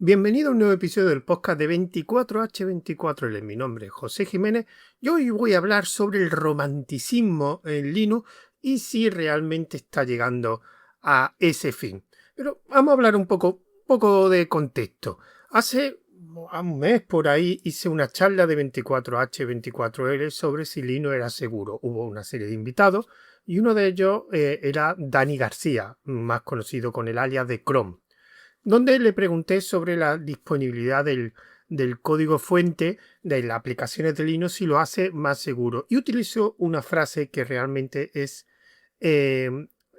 Bienvenido a un nuevo episodio del podcast de 24H24L. Mi nombre es José Jiménez y hoy voy a hablar sobre el romanticismo en Linux y si realmente está llegando a ese fin. Pero vamos a hablar un poco de contexto. Hace un mes por ahí hice una charla de 24H24L sobre si Linux era seguro. Hubo una serie de invitados y uno de ellos era Dani García, más conocido con el alias de Chrome, donde le pregunté sobre la disponibilidad del código fuente de las aplicaciones de Linux si lo hace más seguro. Y utilizó una frase que realmente es eh,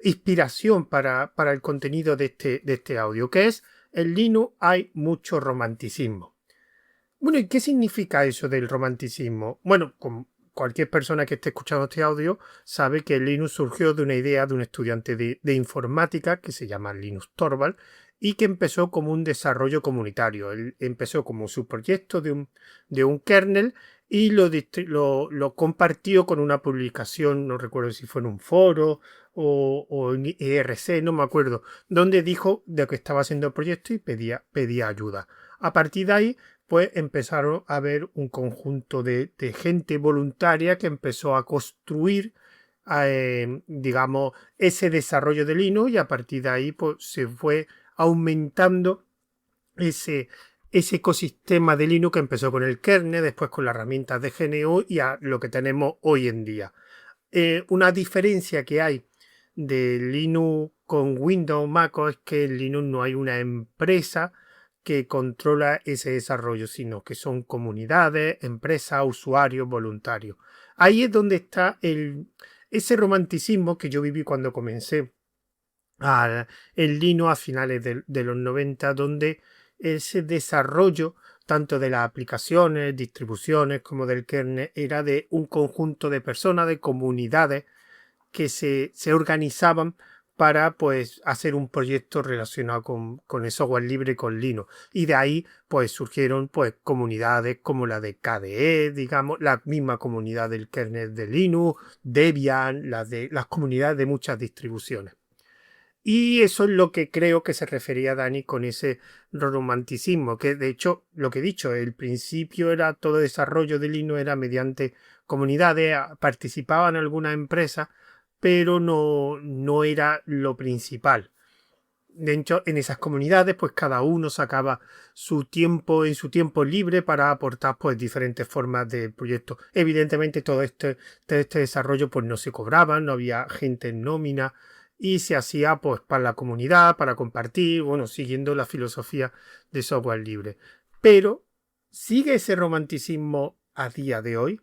inspiración para el contenido de este audio, que es: en Linux hay mucho romanticismo. Bueno, ¿y qué significa eso del romanticismo? Bueno, como cualquier persona que esté escuchando este audio sabe que Linux surgió de una idea de un estudiante de informática que se llama Linus Torvald y que empezó como un desarrollo comunitario. Él empezó como su proyecto de un kernel y lo compartió con una publicación, no recuerdo si fue en un foro o en IRC, no me acuerdo, donde dijo de que estaba haciendo el proyecto y pedía ayuda. A partir de ahí, pues empezaron a haber un conjunto de gente voluntaria que empezó a construir, digamos, ese desarrollo de Linux, y a partir de ahí pues, se fue aumentando ese, ese ecosistema de Linux que empezó con el kernel, después con las herramientas de GNU y a lo que tenemos hoy en día. Una diferencia que hay de Linux con Windows o Mac es que en Linux no hay una empresa que controla ese desarrollo, sino que son comunidades, empresas, usuarios, voluntarios. Ahí es donde está ese romanticismo que yo viví cuando comencé el Linux a finales de los 90, donde ese desarrollo tanto de las aplicaciones, distribuciones como del kernel era de un conjunto de personas, de comunidades que se organizaban para pues hacer un proyecto relacionado con el software libre, con Linux. Y de ahí pues surgieron pues comunidades como la de KDE, digamos, la misma comunidad del kernel de Linux, Debian, las comunidades de muchas distribuciones. Y eso es lo que creo que se refería Dani con ese romanticismo, que de hecho, lo que he dicho, el principio era todo desarrollo de Linux era mediante comunidades, participaban algunas empresas, pero no era lo principal. De hecho, en esas comunidades, pues cada uno sacaba su tiempo en su tiempo libre para aportar pues diferentes formas de proyecto. Evidentemente, todo este desarrollo pues no se cobraba, no había gente en nómina y se hacía pues para la comunidad, para compartir, bueno, siguiendo la filosofía de software libre. Pero, ¿sigue ese romanticismo a día de hoy?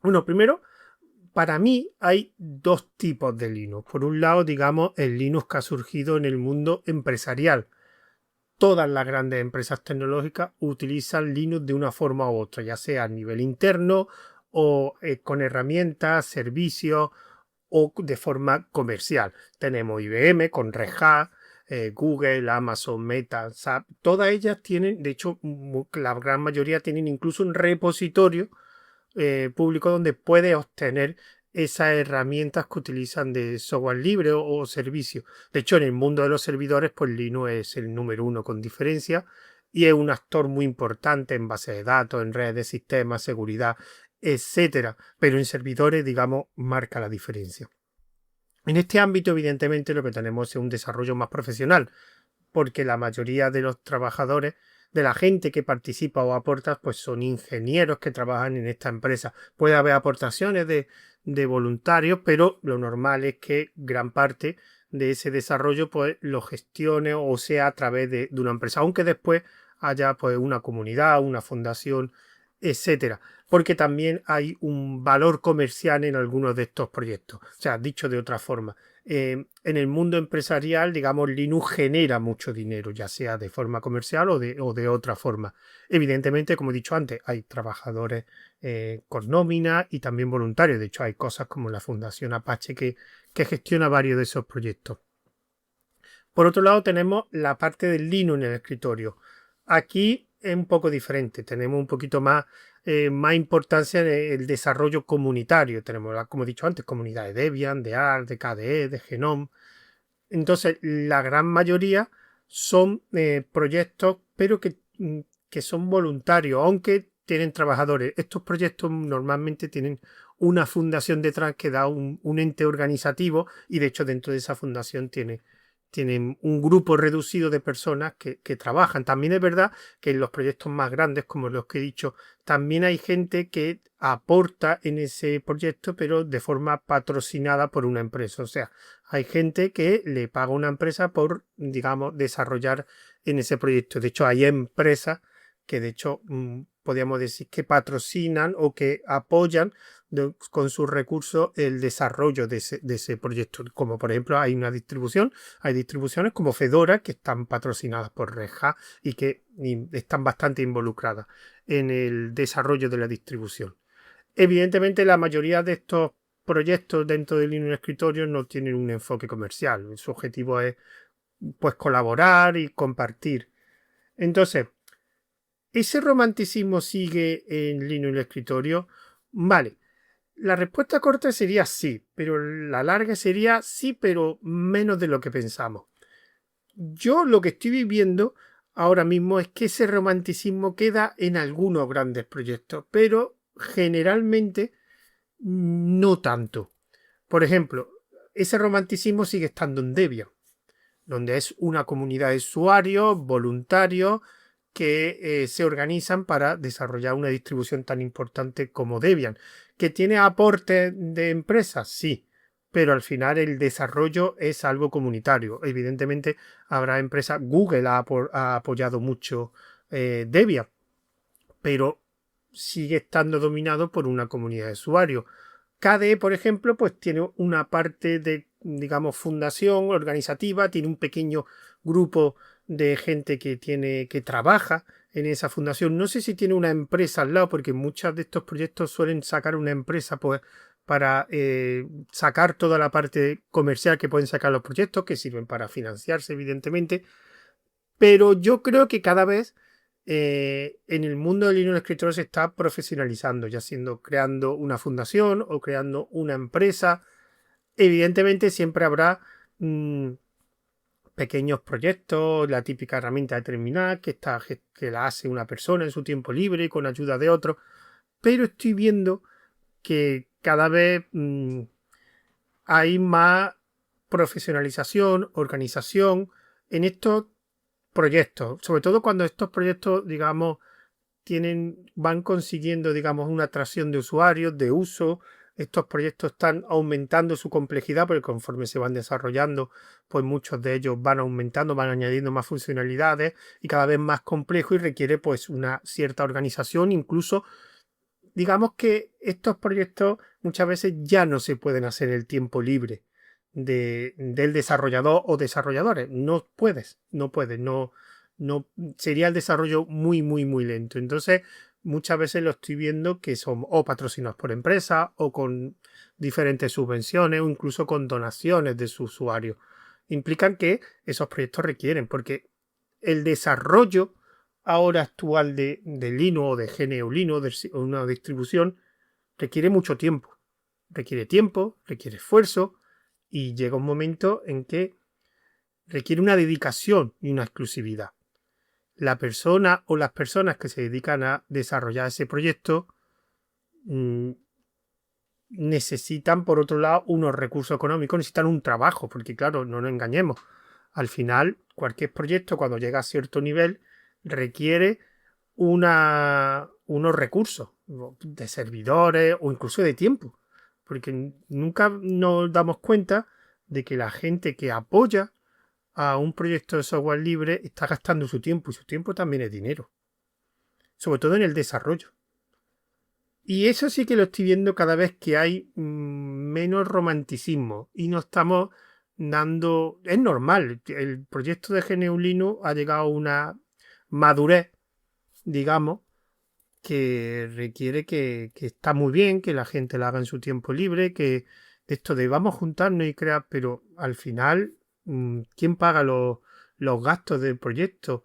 Bueno, primero, para mí hay dos tipos de Linux. Por un lado, digamos, el Linux que ha surgido en el mundo empresarial. Todas las grandes empresas tecnológicas utilizan Linux de una forma u otra, ya sea a nivel interno o con herramientas, servicios o de forma comercial. Tenemos IBM con Red Hat, Google, Amazon, Meta, SAP. Todas ellas tienen, de hecho, la gran mayoría tienen incluso un repositorio público donde puedes obtener esas herramientas que utilizan de software libre o servicio. De hecho, en el mundo de los servidores, pues Linux es el número uno con diferencia y es un actor muy importante en base de datos, en redes de sistemas, seguridad, etcétera. Pero en servidores, digamos, marca la diferencia. En este ámbito, evidentemente, lo que tenemos es un desarrollo más profesional, porque la mayoría de los trabajadores, de la gente que participa o aporta, pues son ingenieros que trabajan en esta empresa. Puede haber aportaciones de voluntarios, pero lo normal es que gran parte de ese desarrollo pues lo gestione o sea a través de una empresa, aunque después haya pues una comunidad, una fundación, etcétera, porque también hay un valor comercial en algunos de estos proyectos. O sea, dicho de otra forma, en el mundo empresarial, digamos, Linux genera mucho dinero, ya sea de forma comercial o de otra forma. Evidentemente, como he dicho antes, hay trabajadores con nómina y también voluntarios. De hecho, hay cosas como la Fundación Apache que gestiona varios de esos proyectos. Por otro lado, tenemos la parte del Linux en el escritorio. Aquí es un poco diferente, tenemos un poquito más importancia en el desarrollo comunitario. Tenemos, como he dicho antes, comunidades de Debian, de ARC, de KDE, de Genome. Entonces, la gran mayoría son proyectos, pero que son voluntarios, aunque tienen trabajadores. Estos proyectos normalmente tienen una fundación detrás que da un ente organizativo y de hecho dentro de esa fundación tienen un grupo reducido de personas que trabajan. También es verdad que en los proyectos más grandes, como los que he dicho, también hay gente que aporta en ese proyecto, pero de forma patrocinada por una empresa. O sea, hay gente que le paga a una empresa por, digamos, desarrollar en ese proyecto. De hecho, hay empresas que, de hecho, podríamos decir que patrocinan o que apoyan con sus recursos el desarrollo de ese proyecto. Como por ejemplo hay distribuciones como Fedora que están patrocinadas por Red Hat y que están bastante involucradas en el desarrollo de la distribución. Evidentemente la mayoría de estos proyectos dentro del Linux escritorio no tienen un enfoque comercial. Su objetivo es pues colaborar y compartir. Entonces, ¿ese romanticismo sigue en Linux escritorio? Vale. La respuesta corta sería sí, pero la larga sería sí, pero menos de lo que pensamos. Yo lo que estoy viviendo ahora mismo es que ese romanticismo queda en algunos grandes proyectos, pero generalmente no tanto. Por ejemplo, ese romanticismo sigue estando en Debian, donde es una comunidad de usuarios voluntarios que se organizan para desarrollar una distribución tan importante como Debian. ¿Que tiene aportes de empresas? Sí, pero al final el desarrollo es algo comunitario. Evidentemente habrá empresas, Google ha apoyado mucho Debian, pero sigue estando dominado por una comunidad de usuarios. KDE, por ejemplo, pues tiene una parte de, digamos, fundación organizativa, tiene un pequeño grupo de gente que trabaja en esa fundación. No sé si tiene una empresa al lado, porque muchos de estos proyectos suelen sacar una empresa pues, para sacar toda la parte comercial que pueden sacar los proyectos, que sirven para financiarse, evidentemente. Pero yo creo que cada vez en el mundo del Linux escritorio se está profesionalizando, ya siendo creando una fundación o creando una empresa. Evidentemente siempre habrá pequeños proyectos, la típica herramienta de terminal que la hace una persona en su tiempo libre con ayuda de otros, pero estoy viendo que cada vez hay más profesionalización, organización en estos proyectos, sobre todo cuando estos proyectos, digamos, van consiguiendo, digamos, una atracción de usuarios, de uso. Estos proyectos están aumentando su complejidad porque conforme se van desarrollando, pues muchos de ellos van aumentando, van añadiendo más funcionalidades y cada vez más complejo y requiere pues una cierta organización. Incluso, digamos que estos proyectos muchas veces ya no se pueden hacer en el tiempo libre del desarrollador o desarrolladores. No puedes, no sería el desarrollo muy, muy, muy lento. Entonces, muchas veces lo estoy viendo que son o patrocinados por empresas o con diferentes subvenciones o incluso con donaciones de sus usuarios. Implican que esos proyectos requieren, porque el desarrollo ahora actual de Linux o de GNU Linux, de una distribución, requiere mucho tiempo. Requiere tiempo, requiere esfuerzo y llega un momento en que requiere una dedicación y una exclusividad. La persona o las personas que se dedican a desarrollar ese proyecto necesitan, por otro lado, unos recursos económicos, necesitan un trabajo, porque claro, no nos engañemos. Al final, cualquier proyecto, cuando llega a cierto nivel, requiere unos recursos de servidores o incluso de tiempo, porque nunca nos damos cuenta de que la gente que apoya a un proyecto de software libre está gastando su tiempo y su tiempo también es dinero, sobre todo en el desarrollo. Y eso sí que lo estoy viendo cada vez que hay menos romanticismo y no estamos dando... Es normal, el proyecto de GNU Linux ha llegado a una madurez, digamos, que requiere que está muy bien, que la gente la haga en su tiempo libre, que esto de vamos a juntarnos y crear, pero al final, ¿quién paga los gastos del proyecto?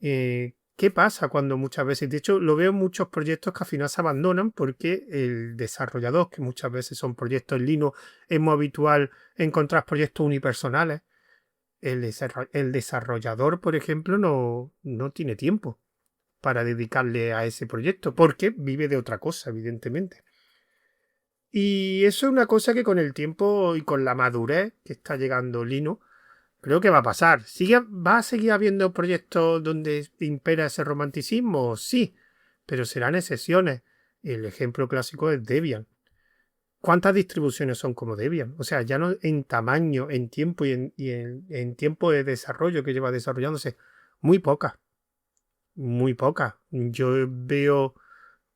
¿Qué pasa cuando muchas veces, de hecho, lo veo en muchos proyectos que al final se abandonan porque el desarrollador, que muchas veces son proyectos en Linux, es muy habitual encontrar proyectos unipersonales, el desarrollador, por ejemplo, no tiene tiempo para dedicarle a ese proyecto, porque vive de otra cosa, evidentemente. Y eso es una cosa que con el tiempo y con la madurez que está llegando Linux, creo que va a pasar. ¿Va a seguir habiendo proyectos donde impera ese romanticismo? Sí, pero serán excepciones. El ejemplo clásico es Debian. ¿Cuántas distribuciones son como Debian? O sea, ya no en tamaño, en tiempo en tiempo de desarrollo que lleva desarrollándose, muy pocas, muy pocas. Yo veo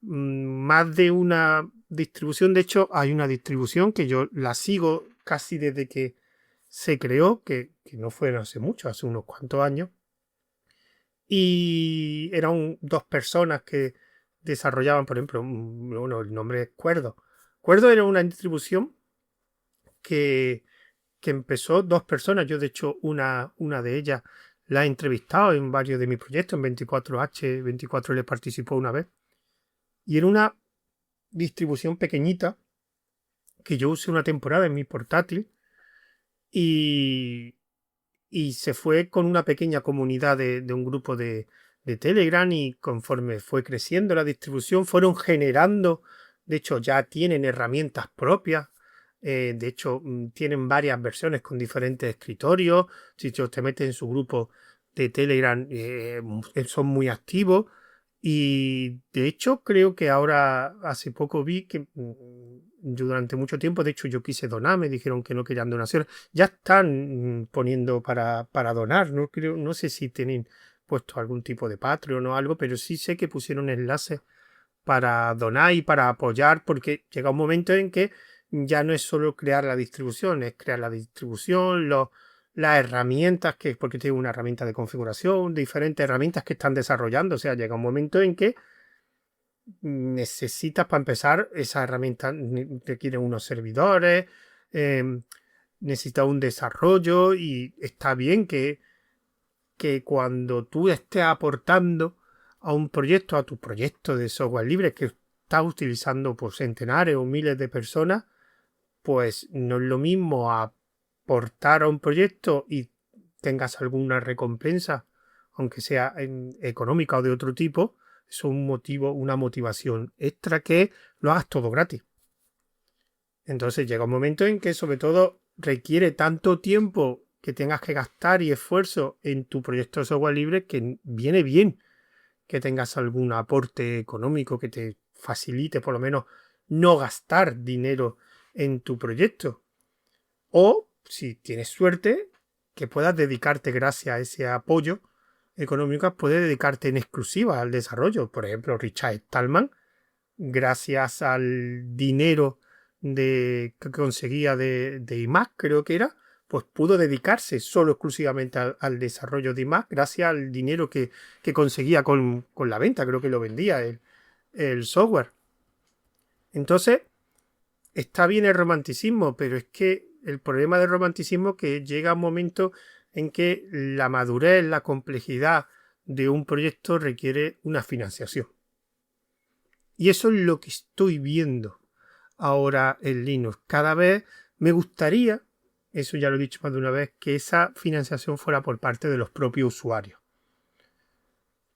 más de una distribución. De hecho, hay una distribución que yo la sigo casi desde que se creó, que no fue hace mucho, hace unos cuantos años, y eran dos personas que desarrollaban, por ejemplo, bueno, el nombre es Cuerdo. Cuerdo era una distribución que, que empezó dos personas. Yo, de hecho, una de ellas la he entrevistado en varios de mis proyectos. En 24H, 24 le participó una vez. Y era una distribución pequeñita que yo usé una temporada en mi portátil y, y se fue con una pequeña comunidad de un grupo de Telegram, y conforme fue creciendo la distribución fueron generando, de hecho ya tienen herramientas propias, de hecho tienen varias versiones con diferentes escritorios. Si te metes en su grupo de Telegram, son muy activos. Y de hecho creo que ahora hace poco vi que yo durante mucho tiempo, de hecho yo quise donar, me dijeron que no querían donaciones. Ya están poniendo para donar, no creo, no sé si tienen puesto algún tipo de Patreon o algo, pero sí sé que pusieron enlaces para donar y para apoyar, porque llega un momento en que ya no es solo crear la distribución, es crear la distribución, las herramientas, porque tiene una herramienta de configuración, diferentes herramientas que están desarrollando. O sea, llega un momento en que necesitas, para empezar, esa herramienta requiere unos servidores, necesita un desarrollo, y está bien que cuando tú estés aportando a un proyecto, a tu proyecto de software libre que estás utilizando por centenares o miles de personas, pues no es lo mismo aportar a un proyecto y tengas alguna recompensa, aunque sea económica o de otro tipo. Es un motivo, una motivación extra, que lo hagas todo gratis. Entonces llega un momento en que sobre todo requiere tanto tiempo que tengas que gastar y esfuerzo en tu proyecto de software libre, que viene bien que tengas algún aporte económico que te facilite por lo menos no gastar dinero en tu proyecto. O, si tienes suerte, que puedas dedicarte, gracias a ese apoyo económico, puedes dedicarte en exclusiva al desarrollo. Por ejemplo, Richard Stallman, gracias al dinero que conseguía de iMac, creo que era, pues pudo dedicarse solo exclusivamente al desarrollo de iMac, gracias al dinero que conseguía con la venta. Creo que lo vendía el software. Entonces, está bien el romanticismo, pero es que el problema del romanticismo es que llega un momento en que la madurez, la complejidad de un proyecto requiere una financiación. Y eso es lo que estoy viendo ahora en Linux. Cada vez me gustaría, eso ya lo he dicho más de una vez, que esa financiación fuera por parte de los propios usuarios.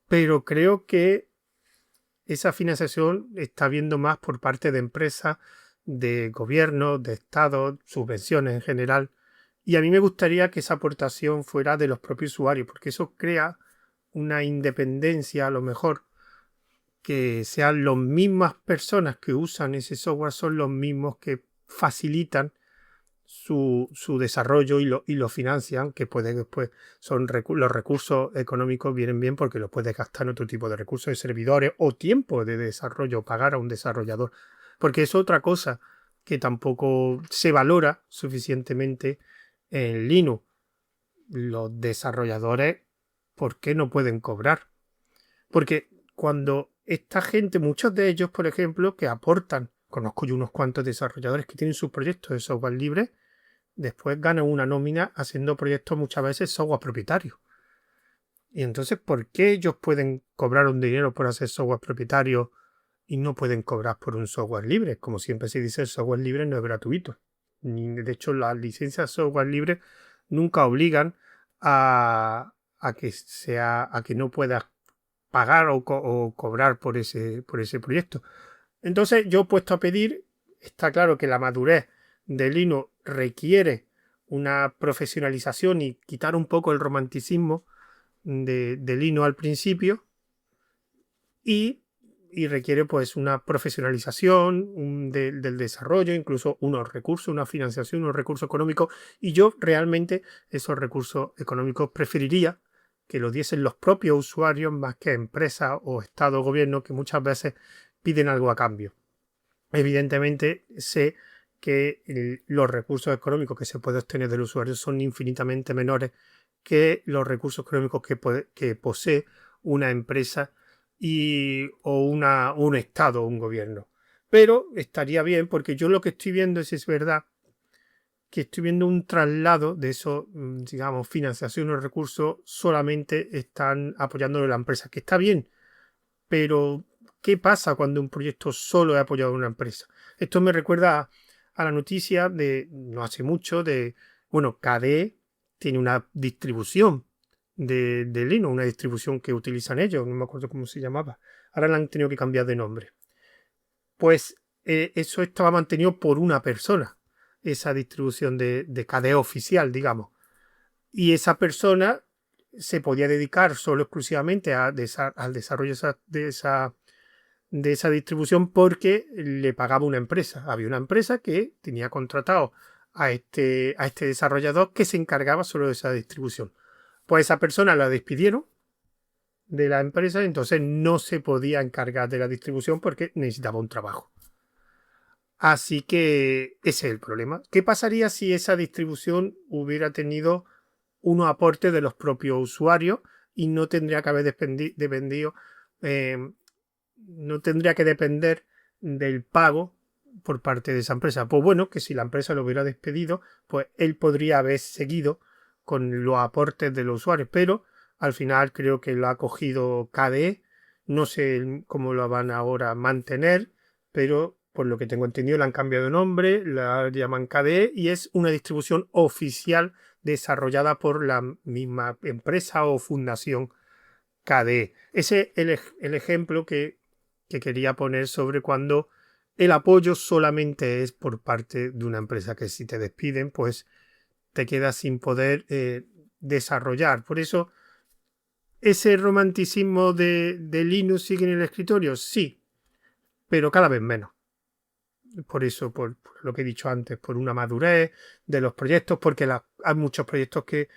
Pero creo que esa financiación está viendo más por parte de empresas, de gobiernos, de estados, subvenciones en general. Y a mí me gustaría que esa aportación fuera de los propios usuarios, porque eso crea una independencia, a lo mejor, que sean las mismas personas que usan ese software, son los mismos que facilitan su desarrollo y lo financian, que puede después los recursos económicos vienen bien porque los puedes gastar en otro tipo de recursos, de servidores o tiempo de desarrollo, pagar a un desarrollador, porque es otra cosa que tampoco se valora suficientemente en Linux. Los desarrolladores, ¿por qué no pueden cobrar? Porque cuando esta gente, muchos de ellos, por ejemplo, que aportan, conozco yo unos cuantos desarrolladores que tienen sus proyectos de software libre, después ganan una nómina haciendo proyectos muchas veces software propietario. Y entonces, ¿por qué ellos pueden cobrar un dinero por hacer software propietario y no pueden cobrar por un software libre? Como siempre se dice, el software libre no es gratuito. De hecho, las licencias de software libre nunca obligan a que no puedas pagar o cobrar por ese proyecto. Entonces yo he puesto a pedir, está claro que la madurez de Linux requiere una profesionalización y quitar un poco el romanticismo de Linux al principio y, y requiere pues una profesionalización del desarrollo, incluso unos recursos, una financiación, unos recursos económicos, y yo realmente esos recursos económicos preferiría que los diesen los propios usuarios más que empresas o Estado o gobierno que muchas veces piden algo a cambio. Evidentemente sé que los recursos económicos que se puede obtener del usuario son infinitamente menores que los recursos económicos que posee una empresa o un Estado o un gobierno. Pero estaría bien porque yo lo que estoy viendo es verdad que estoy viendo un traslado de eso, digamos, financiación o recursos solamente están apoyándolo la empresa, que está bien, pero ¿qué pasa cuando un proyecto solo es apoyado en una empresa? Esto me recuerda a la noticia de no hace mucho bueno, KDE tiene una distribución de Linux, una distribución que utilizan ellos, no me acuerdo cómo se llamaba. Ahora la han tenido que cambiar de nombre. Pues eso estaba mantenido por una persona, esa distribución de KDE oficial, digamos. Y esa persona se podía dedicar solo exclusivamente al desarrollo de esa distribución porque le pagaba una empresa. Había una empresa que tenía contratado a este desarrollador que se encargaba solo de esa distribución. Pues esa persona la despidieron de la empresa y entonces no se podía encargar de la distribución porque necesitaba un trabajo. Así que ese es el problema. ¿Qué pasaría si esa distribución hubiera tenido unos aportes de los propios usuarios y no tendría que haber dependido, eh, no tendría que depender del pago por parte de esa empresa? Pues bueno, que si la empresa lo hubiera despedido, pues él podría haber seguido con los aportes de los usuarios, pero al final creo que lo ha cogido KDE, no sé cómo lo van ahora a mantener, pero por lo que tengo entendido le han cambiado de nombre, la llaman KDE y es una distribución oficial desarrollada por la misma empresa o fundación KDE. Ese es el ejemplo que quería poner sobre cuando el apoyo solamente es por parte de una empresa, que si te despiden, pues te quedas sin poder desarrollar. Por eso, ¿ese romanticismo de Linux sigue en el escritorio? Sí, pero cada vez menos. Por eso, por lo que he dicho antes, por una madurez de los proyectos, porque hay muchos proyectos que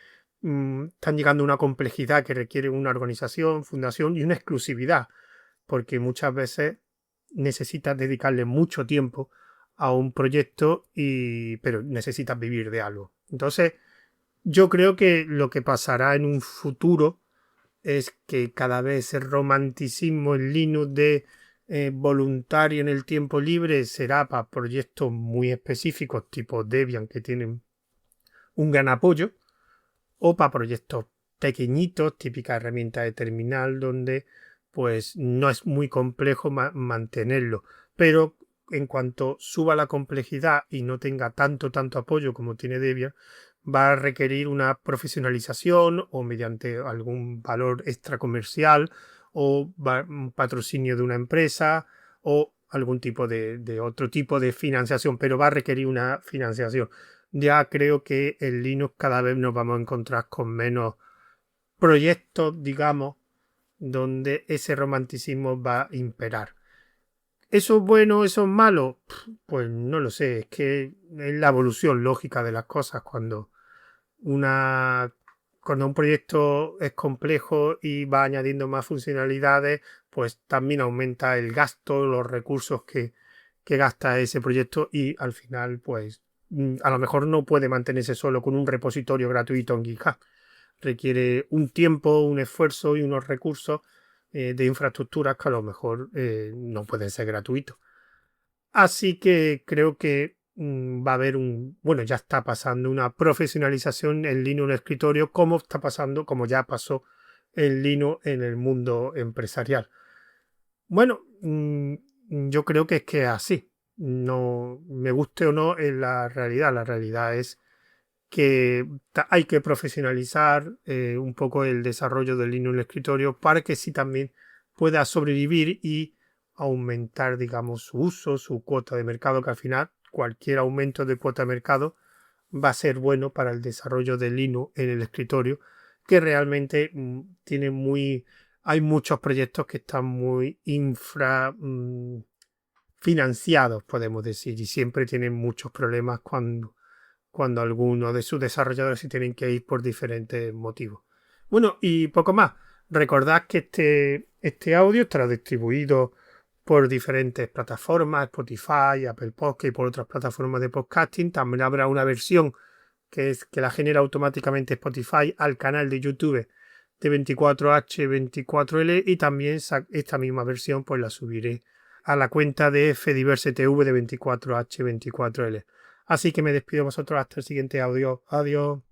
están llegando a una complejidad que requiere una organización, fundación y una exclusividad, porque muchas veces necesitas dedicarle mucho tiempo a un proyecto pero necesitas vivir de algo. Entonces, yo creo que lo que pasará en un futuro es que cada vez el romanticismo en Linux de voluntario en el tiempo libre será para proyectos muy específicos tipo Debian que tienen un gran apoyo, o para proyectos pequeñitos, típica herramienta de terminal donde pues no es muy complejo mantenerlo, pero en cuanto suba la complejidad y no tenga tanto apoyo como tiene Debian, va a requerir una profesionalización o mediante algún valor extra comercial o un patrocinio de una empresa o algún tipo de otro tipo de financiación, pero va a requerir una financiación. Ya creo que en Linux cada vez nos vamos a encontrar con menos proyectos, digamos, donde ese romanticismo va a imperar. ¿Eso es bueno, eso es malo? Pues no lo sé, es que es la evolución lógica de las cosas una cuando un proyecto es complejo y va añadiendo más funcionalidades, pues también aumenta el gasto, los recursos que gasta ese proyecto y al final, pues a lo mejor no puede mantenerse solo con un repositorio gratuito en GitHub. Requiere un tiempo, un esfuerzo y unos recursos de infraestructuras que a lo mejor no pueden ser gratuitos. Así que creo que va a haber bueno, ya está pasando una profesionalización en Linux en el escritorio, como está pasando, como ya pasó en Linux en el mundo empresarial. Bueno, yo creo que es así. No me guste o no, es la realidad. La realidad es que hay que profesionalizar un poco el desarrollo del Linux en el escritorio para que sí también pueda sobrevivir y aumentar, digamos, su uso, su cuota de mercado, que al final cualquier aumento de cuota de mercado va a ser bueno para el desarrollo de Linux en el escritorio, que realmente tiene hay muchos proyectos que están muy financiados, podemos decir, y siempre tienen muchos problemas cuando algunos de sus desarrolladores se tienen que ir por diferentes motivos. Bueno, y poco más. Recordad que este audio estará distribuido por diferentes plataformas, Spotify, Apple Podcast y por otras plataformas de podcasting. También habrá una versión que la genera automáticamente Spotify al canal de YouTube de 24H24L, y también esta misma versión pues la subiré a la cuenta de FDiverseTV de 24H24L. Así que me despido de vosotros hasta el siguiente audio. Adiós.